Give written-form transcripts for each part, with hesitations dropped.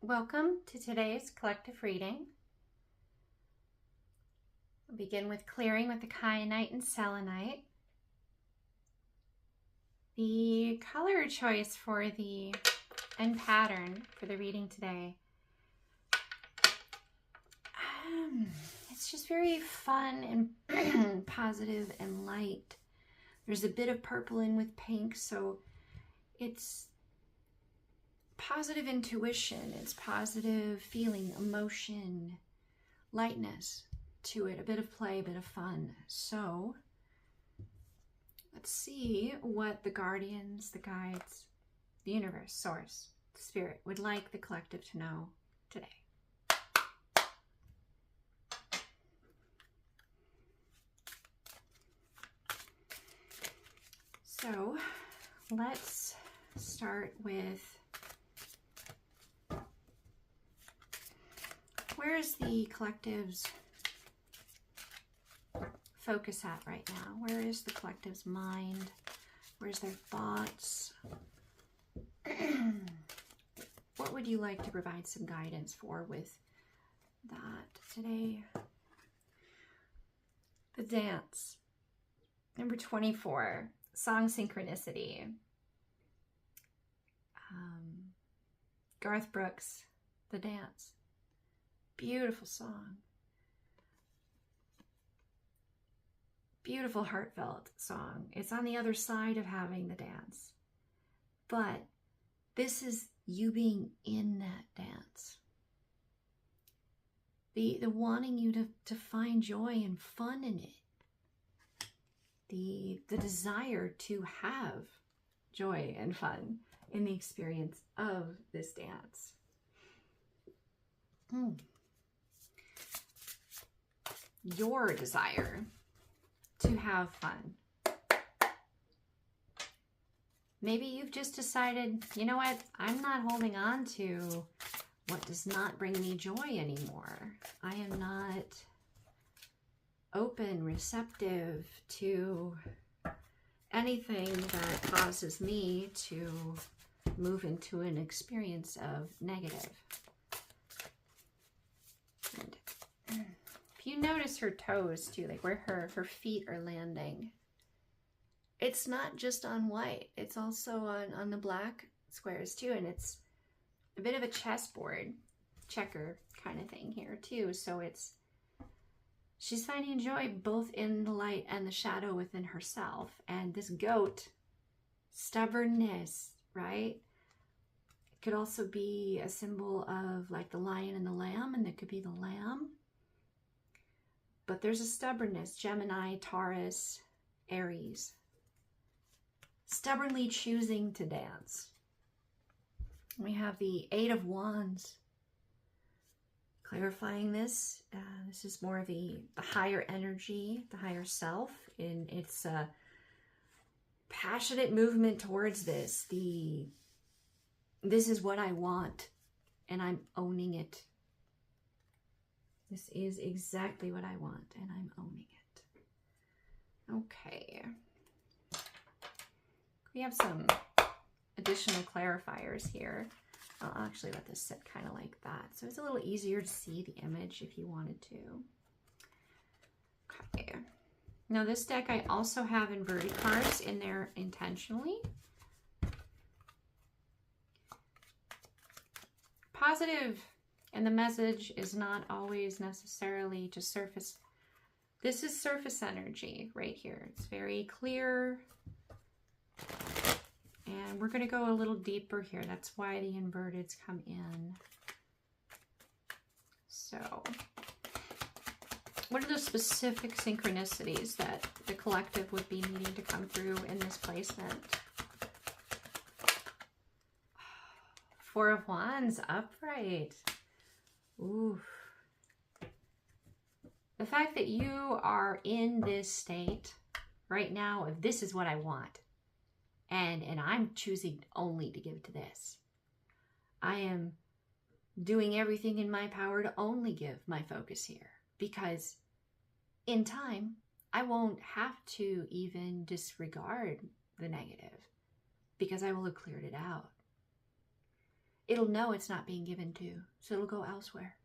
Welcome to today's collective reading. We'll begin with clearing with the kyanite and selenite. The color choice for the and pattern for the reading today. It's just very fun and positive and light. There's a bit of purple in with pink, so it's positive intuition, it's positive feeling, emotion, lightness to it, a bit of play, a bit of fun. So let's see what the guardians, the guides, the universe, source, the spirit would like the collective to know today. So let's start with, where is the collective's focus at right now? Where is the collective's mind? Where's their thoughts? What would you like to provide some guidance for with that today? The dance. Number 24, song synchronicity. Garth Brooks, The Dance. Beautiful song. Beautiful, heartfelt song. It's on the other side of having the dance. But this is you being in that dance. The wanting you to find joy and fun in it. The desire to have joy and fun in the experience of this dance. Your desire to have fun. Maybe you've just decided, you know what, I'm not holding on to what does not bring me joy anymore. I am not open, receptive to anything that causes me to move into an experience of negative. And if you notice her toes too, like where her feet are landing, it's not just on white, it's also on the black squares too, and it's a bit of a chessboard checker kind of thing here too. So she's finding joy both in the light and the shadow within herself. And this goat, stubbornness, right? It could also be a symbol of like the lion and the lamb, and it could be the lamb. But there's a stubbornness, Gemini, Taurus, Aries. Stubbornly choosing to dance. We have the Eight of Wands. Clarifying this, this is more of the higher energy, the higher self, and it's a passionate movement towards this. This is what I want, and I'm owning it. This is exactly what I want, and I'm owning it. Okay. We have some additional clarifiers here. I'll actually let this sit kind of like that, so it's a little easier to see the image if you wanted to. Okay. Now this deck, I also have inverted cards in there intentionally. Positive, and the message is not always necessarily just surface. This is surface energy right here. It's very clear. And we're going to go a little deeper here. That's why the inverteds come in. So, what are the specific synchronicities that the collective would be needing to come through in this placement? Four of Wands, upright. Ooh. The fact that you are in this state right now of this is what I want. And I'm choosing only to give to this. I am doing everything in my power to only give my focus here. Because in time, I won't have to even disregard the negative. Because I will have cleared it out. it'll know it's not being given to, so it'll go elsewhere.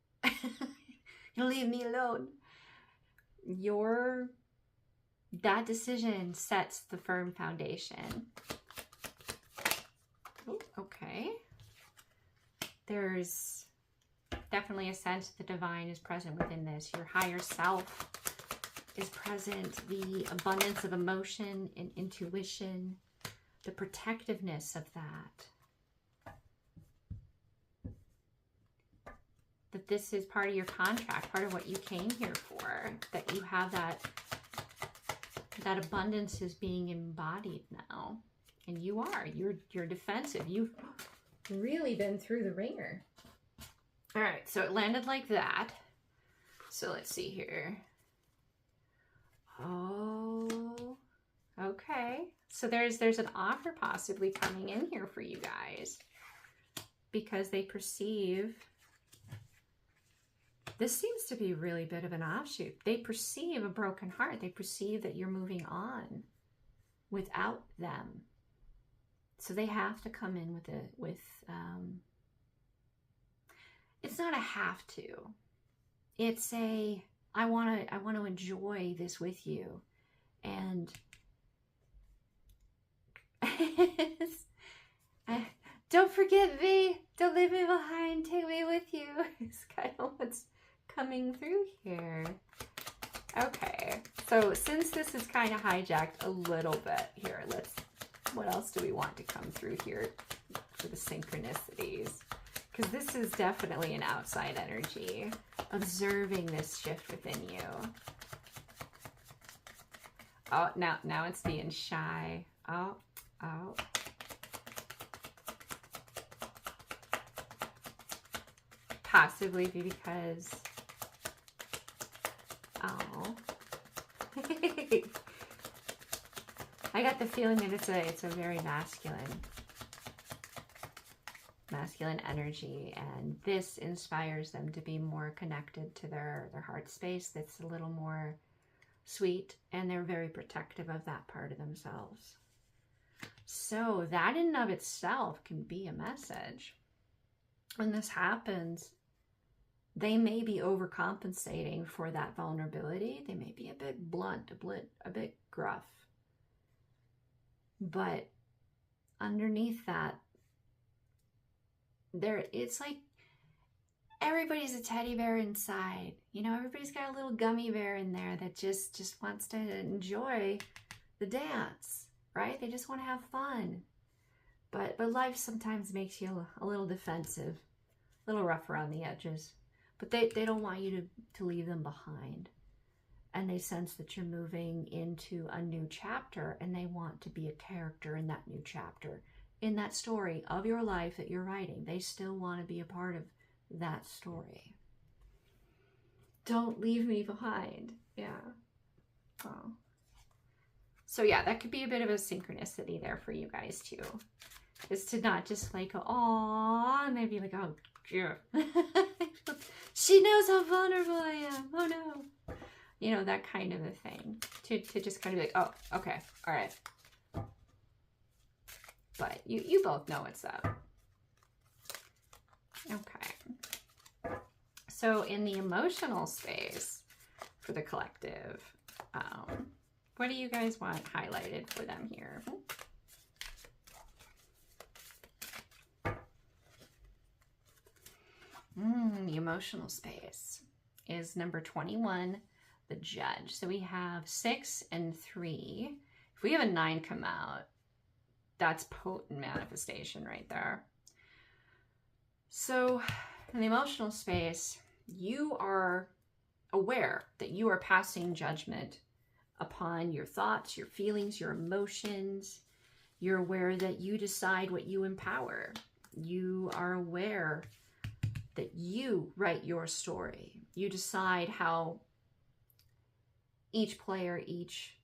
You'll leave me alone. That decision sets the firm foundation. Ooh, okay. There's definitely a sense the divine is present within this. Your higher self is present. The abundance of emotion and intuition, the protectiveness of that. That this is part of your contract, part of what you came here for. That you have that abundance is being embodied now. And you are. You're defensive. You've really been through the ringer. All right, so it landed like that. So let's see here. Oh, okay. So there's an offer possibly coming in here for you guys because they perceive, this seems to be really a bit of an offshoot. They perceive a broken heart. They perceive that you're moving on without them. So they have to come in with it's not a have to. It's a, I want to enjoy this with you. And don't forget me. Don't leave me behind. Take me with you. It's kind of what's coming through here. Okay. So since this is kind of hijacked a little bit here, what else do we want to come through here for the synchronicities? Because this is definitely an outside energy, observing this shift within you. Oh, now it's being shy. Oh. Possibly because, I got the feeling that it's a very masculine energy, and this inspires them to be more connected to their heart space that's a little more sweet, and they're very protective of that part of themselves. So that in and of itself can be a message. When this happens, they may be overcompensating for that vulnerability. They may be a bit blunt, a bit gruff. But underneath that, it's like everybody's a teddy bear inside. You know, everybody's got a little gummy bear in there that just wants to enjoy the dance, right? They just want to have fun. But life sometimes makes you a little defensive, a little rough around the edges. But they don't want you to leave them behind. And they sense that you're moving into a new chapter, and they want to be a character in that new chapter. In that story of your life that you're writing, they still want to be a part of that story. Don't leave me behind. Yeah. Oh. So yeah, that could be a bit of a synchronicity there for you guys too. Is to not just like, oh, and they'd be like, oh, yeah. She knows how vulnerable I am. Oh no. You know, that kind of a thing. To just kind of be like, oh, okay, all right. But you both know what's up. Okay. So in the emotional space for the collective, what do you guys want highlighted for them here? The emotional space is number 21, the Judge. So we have 6 and 3. If we have a 9 come out, that's potent manifestation right there. So in the emotional space, you are aware that you are passing judgment upon your thoughts, your feelings, your emotions. You're aware that you decide what you empower. You are aware that you write your story. You decide how each player, each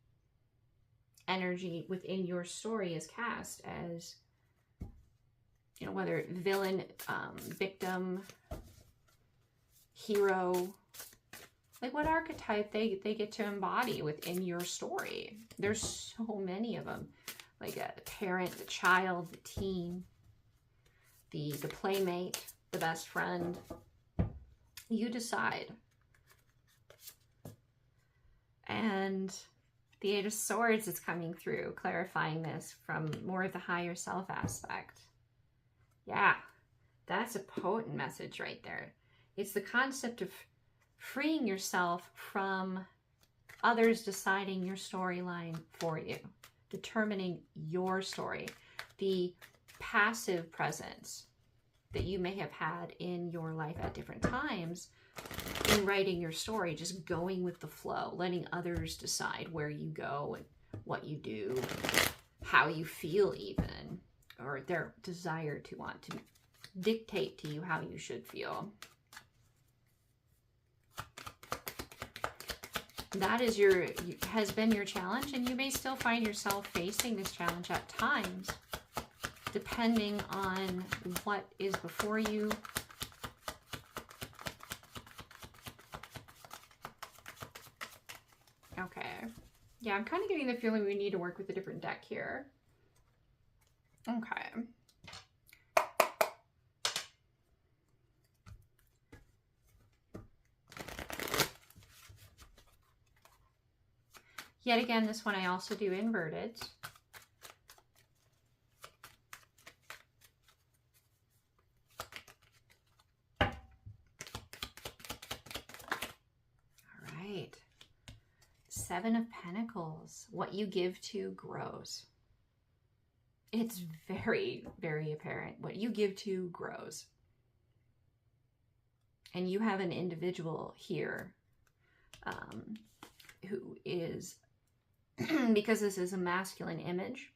energy within your story is cast as, you know, whether villain, victim, hero, like what archetype they get to embody within your story. There's so many of them, like a parent, the child, the teen. the playmate, the best friend. You decide. And the Eight of Swords is coming through, clarifying this from more of the higher self aspect. Yeah, that's a potent message right there. It's the concept of freeing yourself from others deciding your storyline for you, determining your story, the passive presence that you may have had in your life at different times in writing your story, just going with the flow, letting others decide where you go and what you do, how you feel even, or their desire to want to dictate to you how you should feel. That is has been your challenge, and you may still find yourself facing this challenge at times, depending on what is before you. Okay. Yeah, I'm kind of getting the feeling we need to work with a different deck here. Okay. Yet again, this one I also do inverted. All right. Seven of Pentacles. What you give to grows. It's very, very apparent. What you give to grows. And you have an individual here who is, because this is a masculine image,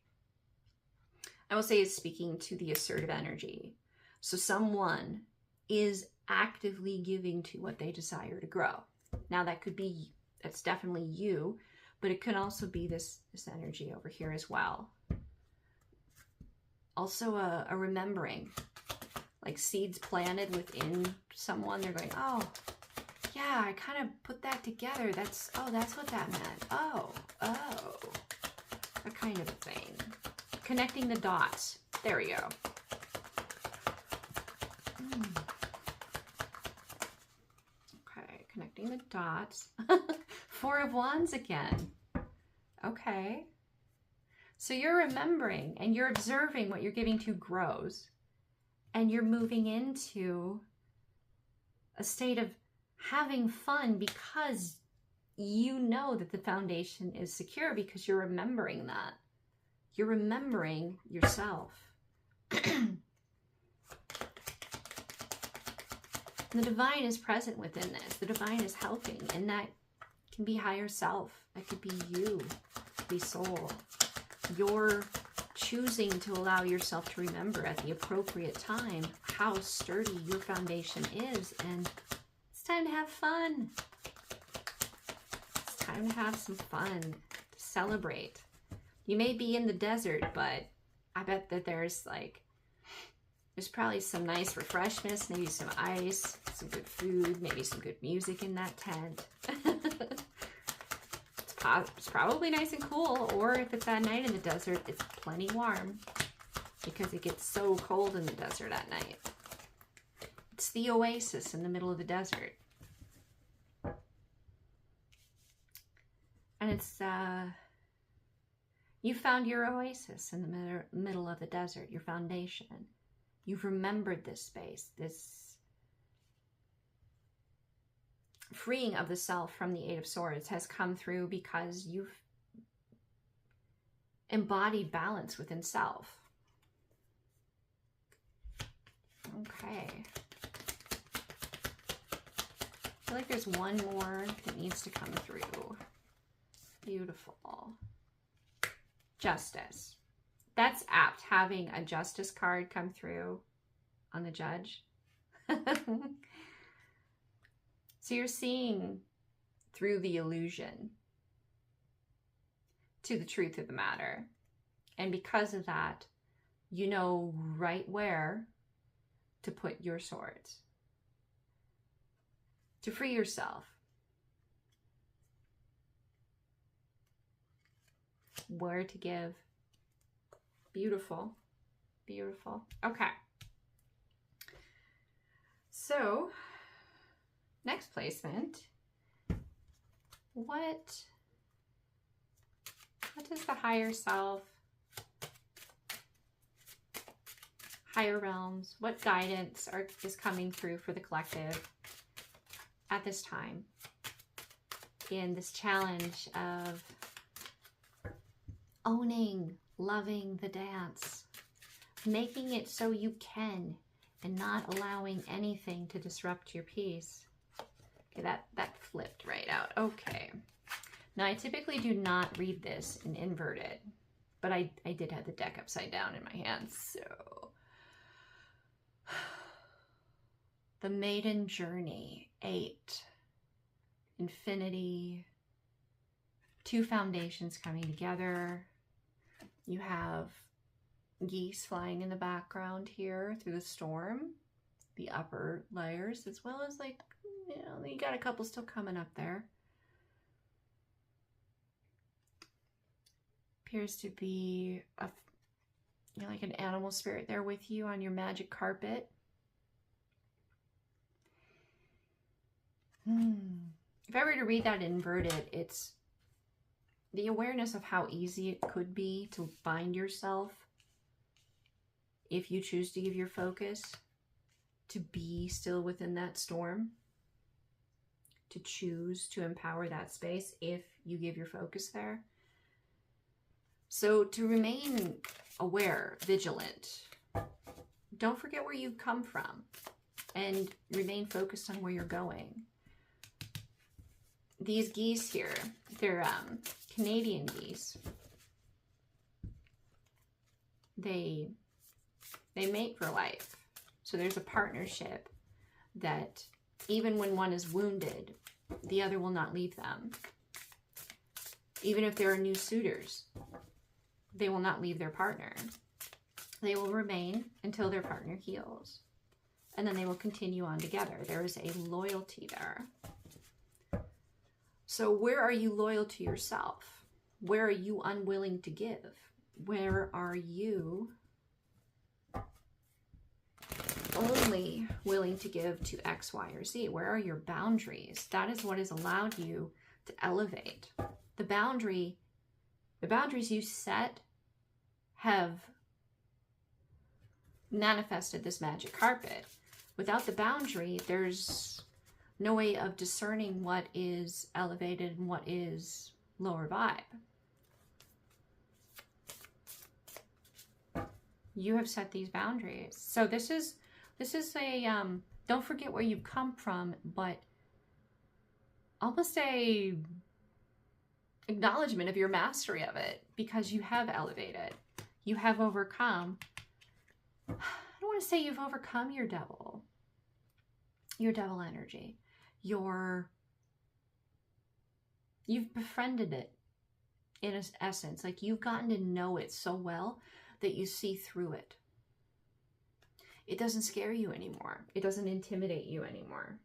I will say is speaking to the assertive energy. So someone is actively giving to what they desire to grow. Now that could be, that's definitely you, but it could also be this energy over here as well. Also a remembering, like seeds planted within someone. They're going, oh, yeah, I kind of put that together. That's what that meant. Oh, that kind of a thing. Connecting the dots. There we go. Okay, connecting the dots. Four of Wands again. Okay. So you're remembering and you're observing what you're giving to grows, and you're moving into a state of having fun because you know that the foundation is secure, because you're remembering that. You're remembering yourself. The divine is present within this. The divine is helping, and that can be higher self. That could be you, the soul. You're choosing to allow yourself to remember at the appropriate time how sturdy your foundation is, and it's time to have fun. It's time to have some fun, to celebrate. You may be in the desert, but I bet that there's probably some nice refreshments, maybe some ice, some good food, maybe some good music in that tent. It's probably nice and cool, or if it's at night in the desert, it's plenty warm because it gets so cold in the desert at night. It's the oasis in the middle of the desert. And it's, you found your oasis in the middle of the desert, your foundation. You've remembered this space, this freeing of the self from the Eight of Swords has come through because you've embodied balance within self. Okay. I feel like there's one more that needs to come through. Beautiful. Justice. That's apt, having a justice card come through on the Judge. So you're seeing through the illusion to the truth of the matter. And because of that, you know right where to put your swords. To free yourself. Where to give. Beautiful. Beautiful. Okay. So, next placement. What does the higher self, higher realms, what guidance is coming through for the collective at this time in this challenge of owning, loving the dance, making it so you can, and not allowing anything to disrupt your peace? Okay, that flipped right out. Okay. Now, I typically do not read this in inverted, but I did have the deck upside down in my hands, so. The Maiden Journey, 8. Infinity. 2 foundations coming together. You have geese flying in the background here through the storm, the upper layers, as well as, like, you know, you got a couple still coming up there. Appears to be a, you know, like an animal spirit there with you on your magic carpet. If I were to read that inverted, it's the awareness of how easy it could be to find yourself if you choose to give your focus to be still within that storm, to choose to empower that space if you give your focus there. So to remain aware, vigilant, don't forget where you've come from and remain focused on where you're going. These geese here, they're Canadian geese. They mate for life. So there's a partnership that even when one is wounded, the other will not leave them. Even if there are new suitors, they will not leave their partner. They will remain until their partner heals. And then they will continue on together. There is a loyalty there. So where are you loyal to yourself? Where are you unwilling to give? Where are you only willing to give to X, Y, or Z? Where are your boundaries? That is what has allowed you to elevate. The boundaries you set have manifested this magic carpet. Without the boundary, there's no way of discerning what is elevated and what is lower vibe. You have set these boundaries. So this is a don't forget where you've come from, but almost a acknowledgement of your mastery of it, because you have elevated. You have overcome. I don't want to say you've overcome your devil energy. You've befriended it in essence. Like, you've gotten to know it so well that you see through it. It doesn't scare you anymore. It doesn't intimidate you anymore.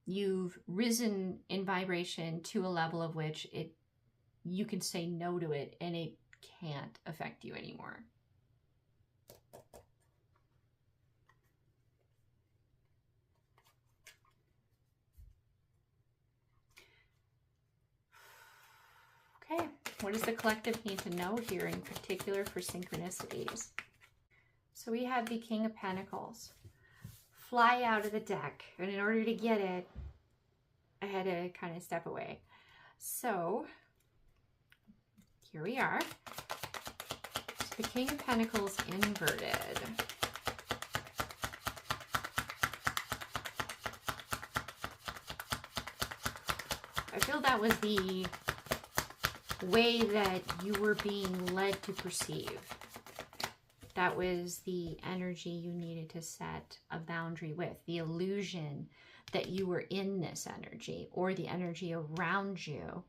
You've risen in vibration to a level of which you can say no to it and it can't affect you anymore. Okay, what does the collective need to know here in particular for synchronicities? So we have the King of Pentacles fly out of the deck, and in order to get it, I had to kind of step away. So here we are. So the King of Pentacles inverted. I feel that was the way that you were being led to perceive. That was the energy you needed to set a boundary with. The illusion that you were in this energy, or the energy around you,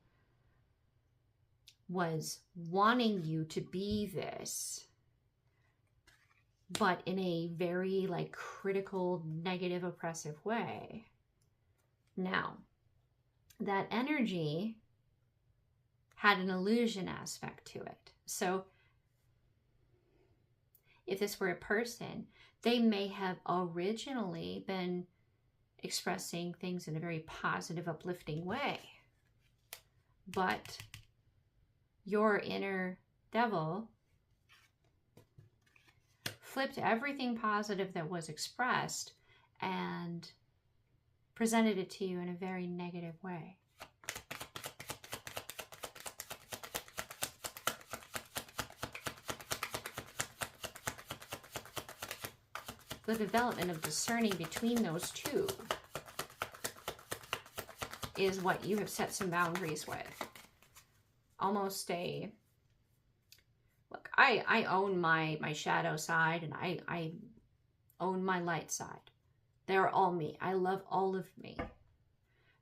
was wanting you to be this, but in a very critical, negative, oppressive way. Now, that energy had an illusion aspect to it. So if this were a person, They may have originally been expressing things in a very positive, uplifting way. But your inner devil flipped everything positive that was expressed and presented it to you in a very negative way. The development of discerning between those two is what you have set some boundaries with. Almost a, look, I own my shadow side, and I own my light side. They're all me. I love all of me.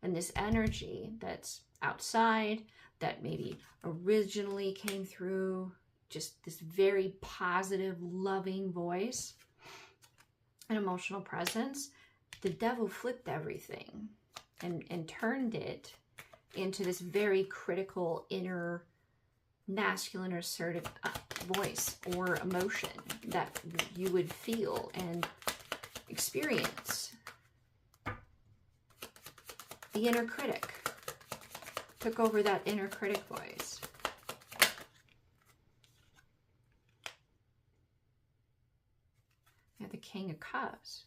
And this energy that's outside, that maybe originally came through just this very positive, loving voice, an emotional presence, the devil flipped everything and turned it into this very critical inner masculine or assertive voice or emotion that you would feel and experience. The inner critic took over that inner critic voice. The King of Cups.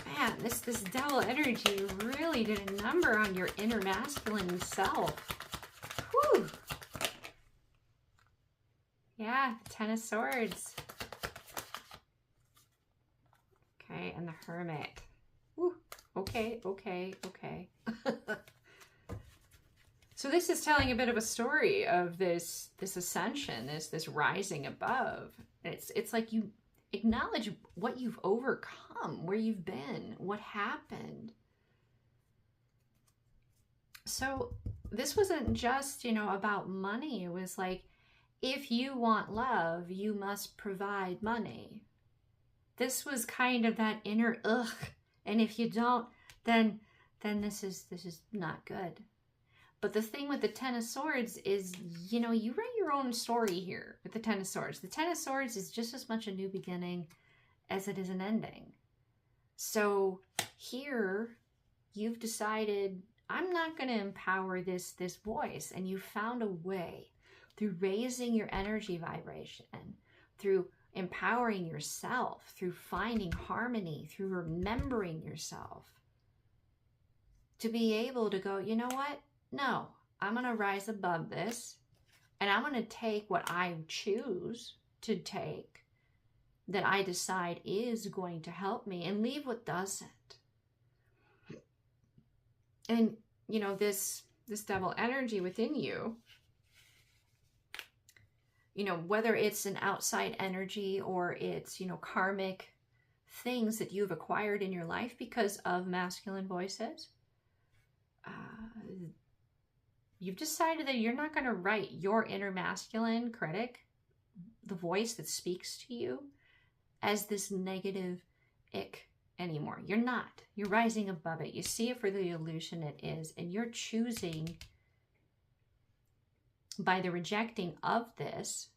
Man, this devil energy really did a number on your inner masculine self. Whew. Yeah, the Ten of Swords. Okay, and the Hermit. Whew. Okay. So this is telling a bit of a story of this ascension, this rising above. It's like you acknowledge what you've overcome, where you've been, what happened. So this wasn't just, about money. It was like, if you want love, you must provide money. This was kind of that inner ugh, and if you don't, then this is not good. But the thing with the Ten of Swords is, you write your own story here with the Ten of Swords. The Ten of Swords is just as much a new beginning as it is an ending. So here, you've decided, I'm not going to empower this voice. And you found a way through raising your energy vibration, through empowering yourself, through finding harmony, through remembering yourself, to be able to go, you know what? No, I'm going to rise above this, and I'm going to take what I choose to take, that I decide is going to help me, and leave what doesn't. And, this devil energy within you, whether it's an outside energy or it's, karmic things that you've acquired in your life because of masculine voices, you've decided that you're not going to write your inner masculine critic, the voice that speaks to you, as this negative ick anymore. You're not. You're rising above it. You see it for the illusion it is, and you're choosing, by the rejecting of this,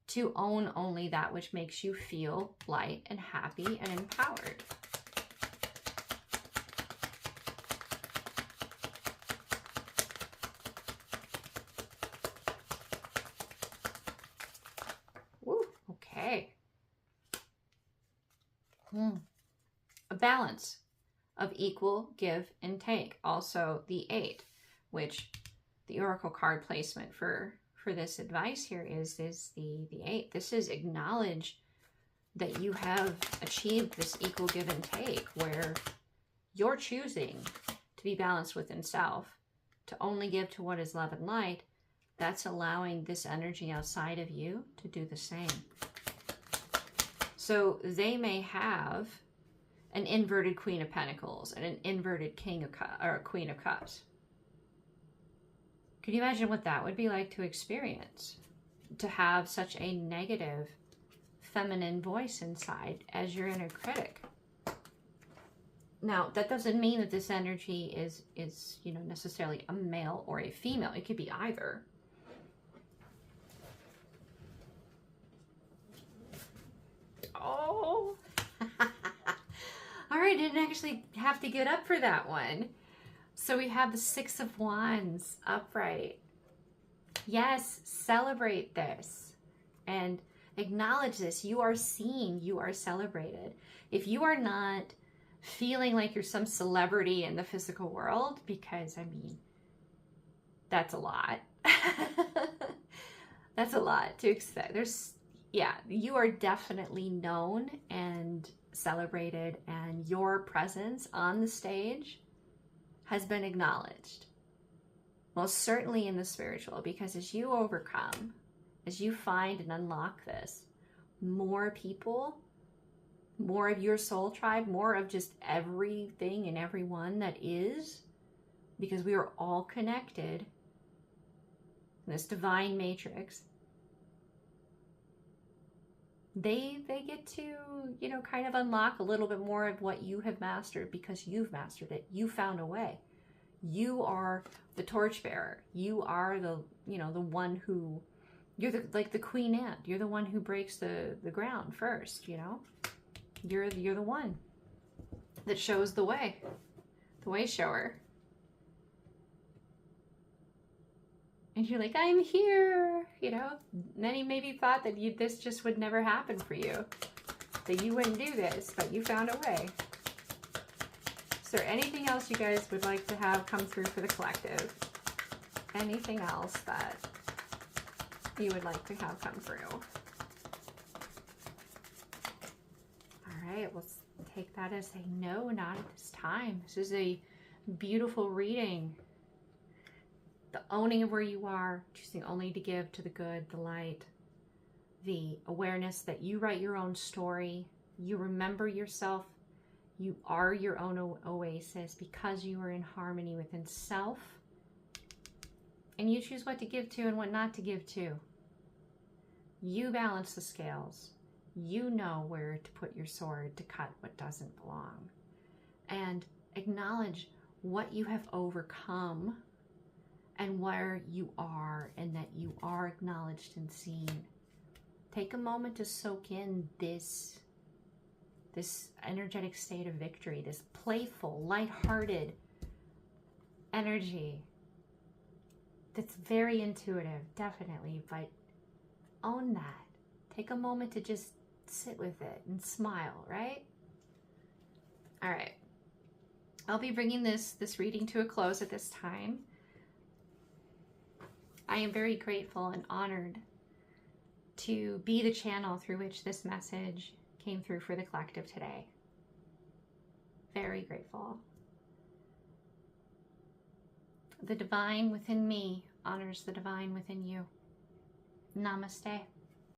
to own only that which makes you feel light and happy and empowered. A balance of equal give and take. Also the 8, which the Oracle card placement for this advice here is the 8. This is acknowledge that you have achieved this equal give and take, where you're choosing to be balanced within self, to only give to what is love and light. That's allowing this energy outside of you to do the same. So they may have an inverted Queen of Pentacles and an inverted King of Cups, or Queen of Cups. Can you imagine what that would be like to experience? To have such a negative feminine voice inside as your inner critic. Now, that doesn't mean that this energy is you know, necessarily a male or a female. It could be either. Oh. All right, didn't actually have to get up for that one. So we have the Six of Wands upright. Yes, celebrate this and acknowledge this. You are seen, you are celebrated. If you are not feeling like you're some celebrity in the physical world, because I mean, that's a lot. That's a lot to expect. Yeah, you are definitely known and celebrated, and your presence on the stage has been acknowledged. Most certainly in the spiritual, because as you overcome, as you find and unlock this, more people, more of your soul tribe, more of just everything and everyone that is, because we are all connected in this divine matrix, they get to, you know, kind of unlock a little bit more of what you have mastered, because you've mastered it. You found a way. You are the torchbearer. You are the, you know, the one who, you're the, like the queen ant. You're the one who breaks the ground first, you know. You're the one that shows the way shower. And you're like, I'm here, you know. And then you maybe thought that this just would never happen for you, that you wouldn't do this, but you found a way. Is there anything else you guys would like to have come through for the collective? Anything else that you would like to have come through? All right, let's take that as a no, not at this time. This is a beautiful reading. The owning of where you are, choosing only to give to the good, the light, the awareness that you write your own story, you remember yourself, you are your own oasis because you are in harmony within self, and you choose what to give to and what not to give to. You balance the scales. You know where to put your sword to cut what doesn't belong, and acknowledge what you have overcome and where you are, and that you are acknowledged and seen. Take a moment to soak in this energetic state of victory, this playful, lighthearted energy that's very intuitive, definitely, but own that. Take a moment to just sit with it and smile, right? All right. I'll be bringing this reading to a close at this time. I am very grateful and honored to be the channel through which this message came through for the collective today. Very grateful. The divine within me honors the divine within you. Namaste.